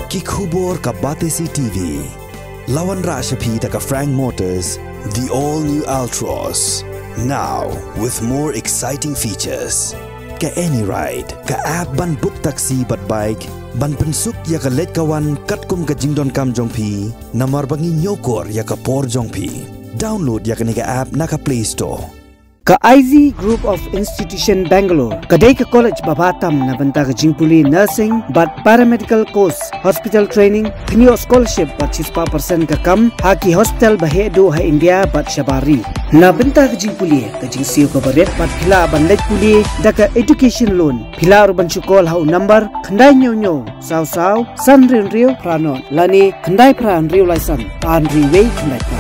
Kikubor ka Batesi TV. Lawan Rashapi taka Frank Motors, the all-new Altros. Now, with more exciting features. Ka any ride, ka app ban book taxi bat bike, ban pensuk ya ka let kawan katkum ka jingdon kam jongpi, namar bangi nyokor ya ka por jongpi. Download ya ka nika app naka Play Store. Ka IZ Group of Institution Bangalore, kadai ka college babatam na banta ka jingpuli nursing but paramedical course, hospital training, kniyo scholarship but 6% ka kam, haki hospital bahedo ha India but shabari. Na banta ka jingpuli ka jingsiyo ka baret but pila bandai puli da ka education loan. Pila urban chukol ha number khandai nyo saw san rio pranon lani khandai pran rio laisan an riway khandai pra.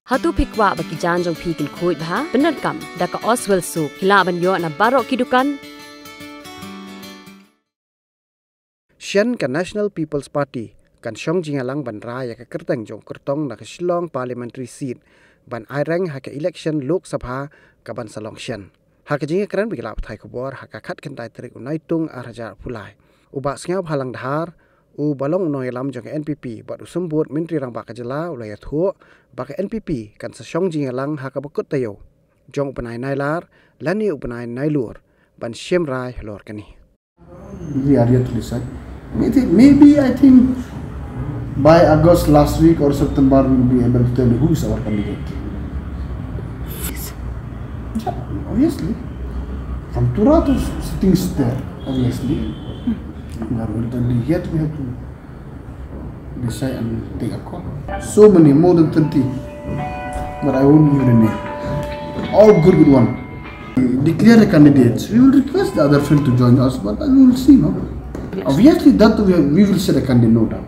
Hatu pikwa baki janjong pikin kuit bah benar kam daka Oswell Soup hilaban yo na barok kidukan. Shen ka National People's Party kan Shong jingalang ban raya ka Kyrtong jong Kyrtong na ka Shillong Parliamentary seat ban airang ha ka election Lok Sabha ka ban salong Shen. Ha ka jinga kran bigla thai kubor ha ka khat kan dai trik unai tung arajar pulai. Uba sngau halang dhar u balong noi lam jong NPP bat usumbut menteri rang baka jela ulaya thu baka NPP kan sa Shong jingalang ha ka bakut tayo jong upanai nailar lani upanai nailur ban shemrai lor kani. We are yet to decide. Maybe I think by August last week or September we will be able to tell you who is our candidate. Yeah, obviously, from Tura to things there, obviously. We are going to tell you yet we have to decide and take a call. So many, more than 30, but I won't give the name. All good one. Declare the candidates. We will request the other friend to join us, but we will see, no? Obviously, that we will set a candidate, no doubt.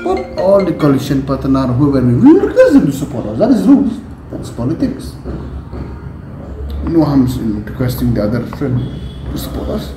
But all the coalition partner, whoever we will request them to support us. That is rules. That is politics. No harm in requesting the other friend to support us.